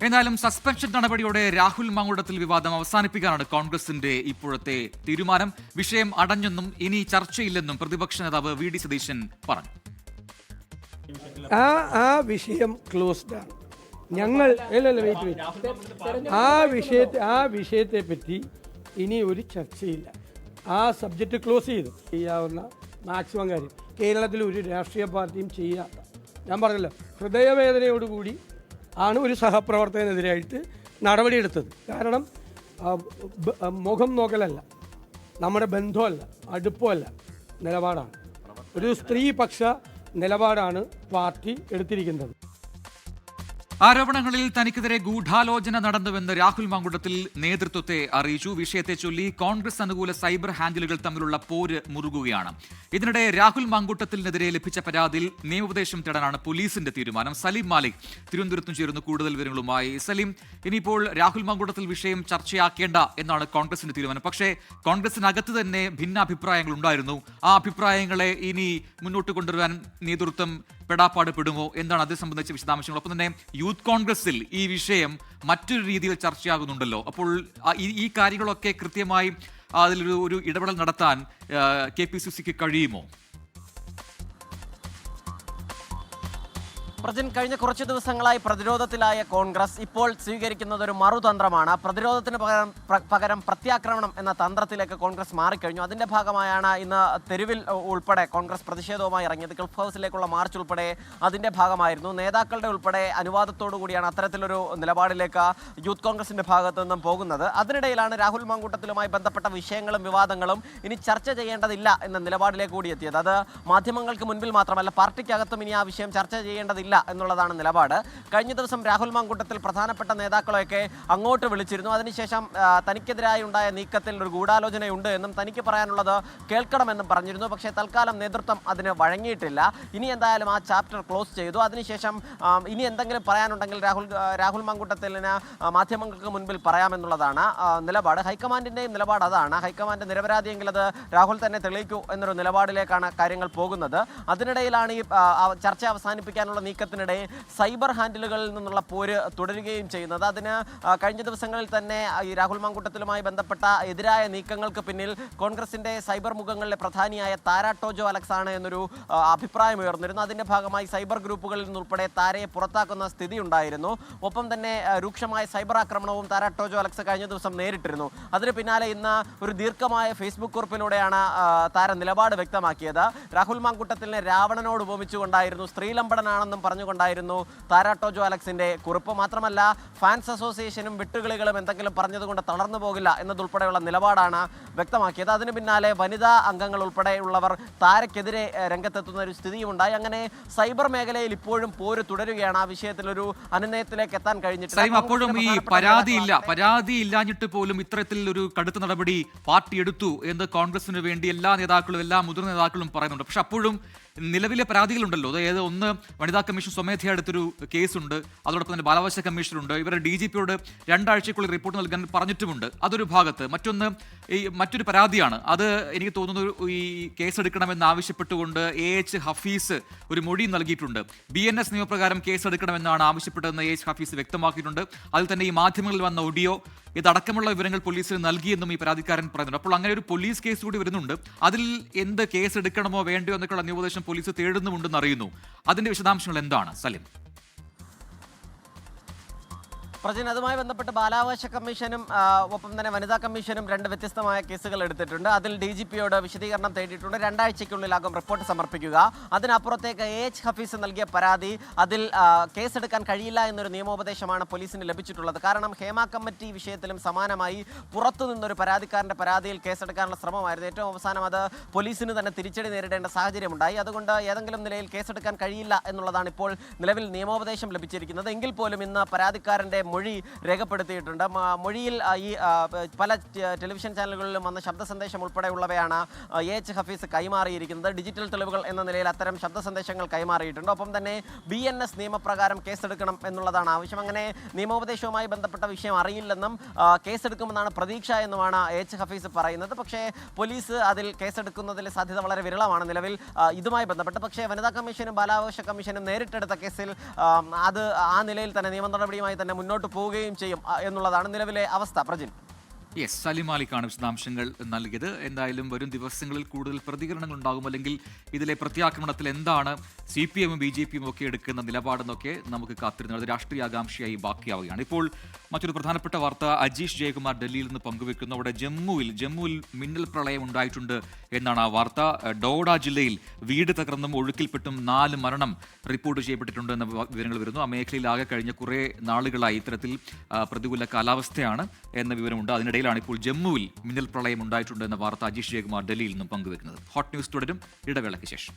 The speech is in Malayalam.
എന്നാലും സസ്പെൻഷൻ നടപടിയോടെ രാഹുൽ മാങ്കൂട്ടത്തിൽ വിവാദം അവസാനിപ്പിക്കാനാണ് കോൺഗ്രസിന്റെ ഇപ്പോഴത്തെ തീരുമാനം. വിഷയം അടഞ്ഞെന്നും ഇനി ചർച്ചയില്ലെന്നും പ്രതിപക്ഷ നേതാവ് വി ഡി സതീശൻ പറഞ്ഞു. ആ വിഷയം ക്ലോസ്ഡ് ആണ്. ഞങ്ങൾ ആ വിഷയത്തെ പറ്റി ഇനി ഒരു ചർച്ചയില്ല. ആ സബ്ജക്റ്റ് ക്ലോസ് ചെയ്തു. ചെയ്യാവുന്ന മാക്സിമം കാര്യം കേരളത്തിൽ ഒരു രാഷ്ട്രീയ പാർട്ടിയും ചെയ്യാത്ത, ഞാൻ പറഞ്ഞല്ലോ, ഹൃദയവേദനയോടുകൂടി ആണ് ഒരു സഹപ്രവർത്തകനെതിരായിട്ട് നടപടിയെടുത്തത്. കാരണം മുഖം നോക്കലല്ല, നമ്മുടെ ബന്ധമല്ല, അടുപ്പമല്ല, നിലപാടാണ്. ഒരു സ്ത്രീപക്ഷ നിലപാടാണ് പാർട്ടി എടുത്തിരിക്കുന്നത്. ആരോപണങ്ങളിൽ തനിക്കെതിരെ ഗൂഢാലോചന നടന്നുവെന്ന് രാഹുൽ മാങ്കൂട്ടത്തിൽ നേതൃത്വത്തെ അറിയിച്ചു. വിഷയത്തെ ചൊല്ലി കോൺഗ്രസ് അനുകൂല സൈബർ ഹാൻഡിലുകൾ തമ്മിലുള്ള പോര് മുറുകുകയാണ്. ഇതിനിടെ രാഹുൽ മാങ്കൂട്ടത്തിനെതിരെ ലഭിച്ച പരാതിയിൽ നിയമോപദേശം തേടാനാണ് പോലീസിന്റെ തീരുമാനം. സലീം മാലിക് തിരുവനന്തപുരത്തും ചേരുന്നു കൂടുതൽ വിവരങ്ങളുമായി. സലീം, ഇനിയിപ്പോൾ രാഹുൽ മാങ്കൂട്ടത്തിൽ വിഷയം ചർച്ചയാക്കേണ്ട എന്നാണ് കോൺഗ്രസിന്റെ തീരുമാനം. പക്ഷേ കോൺഗ്രസിനകത്ത് തന്നെ ഭിന്നാഭിപ്രായങ്ങൾ ഉണ്ടായിരുന്നു. ആ അഭിപ്രായങ്ങളെ ഇനി മുന്നോട്ട് കൊണ്ടുവരാൻ നേതൃത്വം പെടാപ്പാട് പെടുമോ? എന്താണ് അത് സംബന്ധിച്ച വിശദാംശങ്ങൾ? ഒപ്പം തന്നെ യൂത്ത് കോൺഗ്രസിൽ ഈ വിഷയം മറ്റൊരു രീതിയിൽ ചർച്ചയാകുന്നുണ്ടല്ലോ. അപ്പോൾ ഈ കാര്യങ്ങളൊക്കെ കൃത്യമായി അതിലൊരു ഇടപെടൽ നടത്താൻ KPCCക്ക് കഴിയുമോ? പ്രജിൻ, കഴിഞ്ഞ കുറച്ച് ദിവസങ്ങളായി പ്രതിരോധത്തിലായ കോൺഗ്രസ് ഇപ്പോൾ സ്വീകരിക്കുന്നത് ഒരു മറുതന്ത്രമാണ്. പ്രതിരോധത്തിന് പകരം പ്രത്യാക്രമണം എന്ന തന്ത്രത്തിലേക്ക് കോൺഗ്രസ് മാറിക്കഴിഞ്ഞു. അതിന്റെ ഭാഗമായാണ് ഇന്ന് തെരുവിൽ ഉൾപ്പെടെ കോൺഗ്രസ് പ്രതിഷേധവുമായി ഇറങ്ങിയത്. ക്ലിഫ് ഹൗസിലേക്കുള്ള മാർച്ച് ഉൾപ്പെടെ അതിന്റെ ഭാഗമായിരുന്നു. നേതാക്കളുടെ ഉൾപ്പെടെ അനുവാദത്തോടു കൂടിയാണ് അത്തരത്തിലൊരു നിലപാടിലേക്ക് യൂത്ത് കോൺഗ്രസിന്റെ ഭാഗത്തു നിന്നും പോകുന്നത്. അതിനിടയിലാണ് രാഹുൽ മാങ്കൂട്ടത്തിലുമായി ബന്ധപ്പെട്ട വിഷയങ്ങളും വിവാദങ്ങളും ഇനി ചർച്ച ചെയ്യേണ്ടതില്ല എന്ന നിലപാടിലേക്ക് കൂടി എത്തിയത്. അത് മാധ്യമങ്ങൾക്ക് മുൻപിൽ മാത്രമല്ല, പാർട്ടിക്കകത്തും ഇനി ആ വിഷയം ചർച്ച ചെയ്യേണ്ടതില്ല എന്നുള്ളതാണ് നിലപാട്. കഴിഞ്ഞ ദിവസം രാഹുൽ മാങ്കൂട്ടത്തിൽ പ്രധാനപ്പെട്ട നേതാക്കളെയൊക്കെ അങ്ങോട്ട് വിളിച്ചിരുന്നു. അതിനുശേഷം തനിക്കെതിരായി ഉണ്ടായ നീക്കത്തിൽ ഒരു ഗൂഢാലോചനയുണ്ട് എന്നും തനിക്ക് പറയാനുള്ളത് കേൾക്കണമെന്നും പറഞ്ഞിരുന്നു. പക്ഷേ തൽക്കാലം നേതൃത്വം അതിന് വഴങ്ങിയിട്ടില്ല. ഇനി എന്തായാലും ആ ചാപ്റ്റർ ക്ലോസ് ചെയ്തു. അതിനുശേഷം ഇനി എന്തെങ്കിലും പറയാനുണ്ടെങ്കിൽ രാഹുൽ മാങ്കൂട്ടത്തിലിന് മാധ്യമങ്ങൾക്ക് മുൻപിൽ പറയാമെന്നുള്ളതാണ് നിലപാട്. ഹൈക്കമാൻഡിൻ്റെയും നിലപാട് അതാണ്. ഹൈക്കമാൻഡ് നിരപരാധിയെങ്കിൽ അത് രാഹുൽ തന്നെ തെളിയിക്കൂ എന്നൊരു നിലപാടിലേക്കാണ് കാര്യങ്ങൾ പോകുന്നത്. അതിനിടയിലാണ് ഈ ചർച്ച അവസാനിപ്പിക്കാനുള്ള നീക്കത്തിനിടെ സൈബർ ഹാൻഡിലുകളിൽ നിന്നുള്ള പോര് തുടരുകയും ചെയ്യുന്നത്. അതിന് കഴിഞ്ഞ ദിവസങ്ങളിൽ തന്നെ ഈ രാഹുൽ മാങ്കൂട്ടത്തിലുമായി ബന്ധപ്പെട്ട എതിരായ നീക്കങ്ങൾക്ക് പിന്നിൽ കോൺഗ്രസിന്റെ സൈബർ മുഖങ്ങളിലെ പ്രധാനിയായ താര ടോജോ അലക്സ് ആണ് എന്നൊരു അഭിപ്രായം ഉയർന്നിരുന്നു. അതിന്റെ ഭാഗമായി സൈബർ ഗ്രൂപ്പുകളിൽ നിന്നുൾപ്പെടെ താരയെ പുറത്താക്കുന്ന സ്ഥിതി ഉണ്ടായിരുന്നു. ഒപ്പം തന്നെ രൂക്ഷമായ സൈബർ ആക്രമണവും താര ടോജോ അലക്സ് കഴിഞ്ഞ ദിവസം നേരിട്ടിരുന്നു. അതിന് പിന്നാലെ ഇന്ന് ഒരു ദീർഘമായ ഫേസ്ബുക്ക് കുറിപ്പിലൂടെയാണ് താര നിലപാട് വ്യക്തമാക്കിയത്. രാഹുൽ മാങ്കൂട്ടത്തിലിനെ രാവണനോട് ഉപമിച്ചുകൊണ്ടായിരുന്നു, സ്ത്രീലമ്പടനാണെന്നും പറഞ്ഞുകൊണ്ടായിരുന്നു താര ടോജോ അലക്സിന്റെ കുറിപ്പ്. മാത്രമല്ല, ഫാൻസ് അസോസിയേഷനും വിട്ടുകളികളും എന്തെങ്കിലും പറഞ്ഞതുകൊണ്ട് തളർന്നു പോകില്ല എന്നതുൾപ്പെടെയുള്ള നിലപാടാണ് വ്യക്തമാക്കിയത്. അതിന് പിന്നാലെ വനിതാ അംഗങ്ങൾ ഉൾപ്പെടെയുള്ളവർ താരക്കെതിരെ രംഗത്തെത്തുന്ന ഒരു സ്ഥിതിയുണ്ടായി. അങ്ങനെ സൈബർ മേഖലയിൽ ഇപ്പോഴും പോര് തുടരുകയാണ്. ആ വിഷയത്തിൽ ഒരു അനുനയത്തിലേക്ക് എത്താൻ കഴിഞ്ഞിട്ടില്ല. അപ്പോഴും ഈ പരാതിയില്ലാഞ്ഞിട്ട് പോലും ഇത്തരത്തിൽ ഒരു കടുത്ത നടപടി പാർട്ടി എടുത്തു എന്ന് കോൺഗ്രസിന് വേണ്ടി എല്ലാ നേതാക്കളും, എല്ലാ മുതിർന്ന നേതാക്കളും പറയുന്നുണ്ട്. പക്ഷെ അപ്പോഴും നിലവിലെ പരാതികളുണ്ടല്ലോ. അതായത് ഒന്ന്, വനിതാ കമ്മീഷൻ സ്വമേധയാ എടുത്തൊരു കേസുണ്ട്. അതോടൊപ്പം തന്നെ ബാലാവകാശ കമ്മീഷനുണ്ട്. ഇവരുടെ DGPയോട് 2 ആഴ്ചയ്ക്കുള്ളിൽ റിപ്പോർട്ട് നൽകാൻ പറഞ്ഞിട്ടുമുണ്ട്. അതൊരു ഭാഗത്ത്. മറ്റൊരു പരാതിയാണ്. അത് എനിക്ക് തോന്നുന്നു ഈ കേസെടുക്കണമെന്ന് ആവശ്യപ്പെട്ടുകൊണ്ട് AH ഹഫീസ് ഒരു മൊഴി നൽകിയിട്ടുണ്ട്. BNS നിയമപ്രകാരം കേസെടുക്കണമെന്നാണ് ആവശ്യപ്പെട്ടതെന്ന് AH ഹഫീസ് വ്യക്തമാക്കിയിട്ടുണ്ട്. അതിൽ തന്നെ ഈ മാധ്യമങ്ങളിൽ വന്ന ഓഡിയോ ഇതടക്കമുള്ള വിവരങ്ങൾ പോലീസിന് നൽകിയെന്നും ഈ പരാതിക്കാരൻ പറയുന്നുണ്ട്. അപ്പോൾ അങ്ങനെ ഒരു പോലീസ് കേസ് കൂടി വരുന്നുണ്ട്. അതിൽ എന്ത് കേസ് എടുക്കണമോ വേണ്ടയോ എന്നൊക്കെയുള്ള അന്വേഷണം പോലീസ് തേടുന്നുമുണ്ടെന്ന് അറിയുന്നു. അതിന്റെ വിശദാംശങ്ങൾ എന്താണ് സലിം? പ്രജിൻ, അതുമായി ബന്ധപ്പെട്ട് ബാലാവകാശ കമ്മീഷനും ഒപ്പം തന്നെ വനിതാ കമ്മീഷനും 2 വ്യത്യസ്തമായ കേസുകൾ എടുത്തിട്ടുണ്ട്. അതിൽ DGPയോട് വിശദീകരണം തേടിയിട്ടുണ്ട്. 2 ആഴ്ചയ്ക്കുള്ളിലാകും റിപ്പോർട്ട് സമർപ്പിക്കുക. അതിനപ്പുറത്തേക്ക് AH ഹഫീസ് നൽകിയ പരാതി, അതിൽ കേസെടുക്കാൻ കഴിയില്ല എന്നൊരു നിയമോപദേശമാണ് പോലീസിന് ലഭിച്ചിട്ടുള്ളത്. കാരണം ഹേമ കമ്മിറ്റി വിഷയത്തിലും സമാനമായി പുറത്തു നിന്നൊരു പരാതിക്കാരൻ്റെ പരാതിയിൽ കേസെടുക്കാനുള്ള ശ്രമമായിരുന്നു. ഏറ്റവും അവസാനം അത് പോലീസിന് തന്നെ തിരിച്ചടി നേരിടേണ്ട സാഹചര്യമുണ്ടായി. അതുകൊണ്ട് ഏതെങ്കിലും നിലയിൽ കേസെടുക്കാൻ കഴിയില്ല എന്നുള്ളതാണ് ഇപ്പോൾ നിലവിൽ നിയമോപദേശം ലഭിച്ചിരിക്കുന്നത്. എങ്കിൽ പോലും ഇന്ന് പരാതിക്കാരൻ്റെ മൊഴി രേഖപ്പെടുത്തിയിട്ടുണ്ട്. മൊഴിയിൽ ഈ പല ടെലിവിഷൻ ചാനലുകളിലും വന്ന ശബ്ദ സന്ദേശം ഉൾപ്പെടെയുള്ളവയാണ് AH ഹഫീസ് കൈമാറിയിരിക്കുന്നത്. ഡിജിറ്റൽ തെളിവുകൾ എന്ന നിലയിൽ അത്തരം ശബ്ദ സന്ദേശങ്ങൾ കൈമാറിയിട്ടുണ്ട്. ഒപ്പം തന്നെ BNS നിയമപ്രകാരം കേസെടുക്കണം എന്നുള്ളതാണ് ആവശ്യം. അങ്ങനെ നിയമോപദേശവുമായി ബന്ധപ്പെട്ട വിഷയം അറിയില്ലെന്നും കേസെടുക്കുമെന്നാണ് പ്രതീക്ഷ എന്നുമാണ് AH ഹഫീസ് പറയുന്നത്. പക്ഷേ പോലീസ് അതിൽ കേസെടുക്കുന്നതിൽ സാധ്യത വളരെ വിരളമാണ് നിലവിൽ ഇതുമായി ബന്ധപ്പെട്ട്. പക്ഷേ വനിതാ കമ്മീഷനും ബാലാവകാശ കമ്മീഷനും നേരിട്ടെടുത്ത കേസിൽ അത് ആ നിലയിൽ തന്നെ നിയമ നടപടിയുമായി തന്നെ മുന്നോട്ട് മുന്നോട്ട് പോവുകയും ചെയ്യും എന്നുള്ളതാണ് നിലവിലെ അവസ്ഥ. പ്രജിൻ. യെസ്, സലിം മാലിക്കാണ് വിശദാംശങ്ങൾ നൽകിയത്. എന്തായാലും വരും ദിവസങ്ങളിൽ കൂടുതൽ പ്രതികരണങ്ങൾ ഉണ്ടാകും, അല്ലെങ്കിൽ ഇതിലെ പ്രത്യാക്രമണത്തിൽ എന്താണ് CPM BJP ഒക്കെ എടുക്കുന്ന നിലപാടെന്നൊക്കെ നമുക്ക് കാത്തിരുന്നത്. അത് രാഷ്ട്രീയ ആകാംക്ഷയായി ബാക്കിയാവുകയാണ്. ഇപ്പോൾ മറ്റൊരു പ്രധാനപ്പെട്ട വാർത്ത അജീഷ് ജയകുമാർ ഡൽഹിയിൽ നിന്ന് പങ്കുവെക്കുന്നു. അവിടെ ജമ്മുവിൽ മിന്നൽ പ്രളയം ഉണ്ടായിട്ടുണ്ട് എന്നാണ് ആ വാർത്ത. ഡോഡ ജില്ലയിൽ വീട് തകർന്നും ഒഴുക്കിൽപ്പെട്ടും 4 മരണം റിപ്പോർട്ട് ചെയ്യപ്പെട്ടിട്ടുണ്ട് എന്ന വിവരങ്ങൾ വരുന്നു. ആ മേഖലയിലാകെ കഴിഞ്ഞ കുറേ നാളുകളായി ഇത്തരത്തിൽ പ്രതികൂല കാലാവസ്ഥയാണ് എന്ന വിവരമുണ്ട്. അതിനിടയിലാണ് ഇപ്പോൾ ജമ്മുവിൽ മിന്നൽ പ്രളയം ഉണ്ടായിട്ടുണ്ട് എന്ന വാർത്ത അജീഷ് ജയകുമാർ ഡൽഹിയിൽ നിന്നും പങ്കുവെക്കുന്നത്. ഹോട്ട് ന്യൂസ് തുടരും ഇടവേളയ്ക്ക് ശേഷം.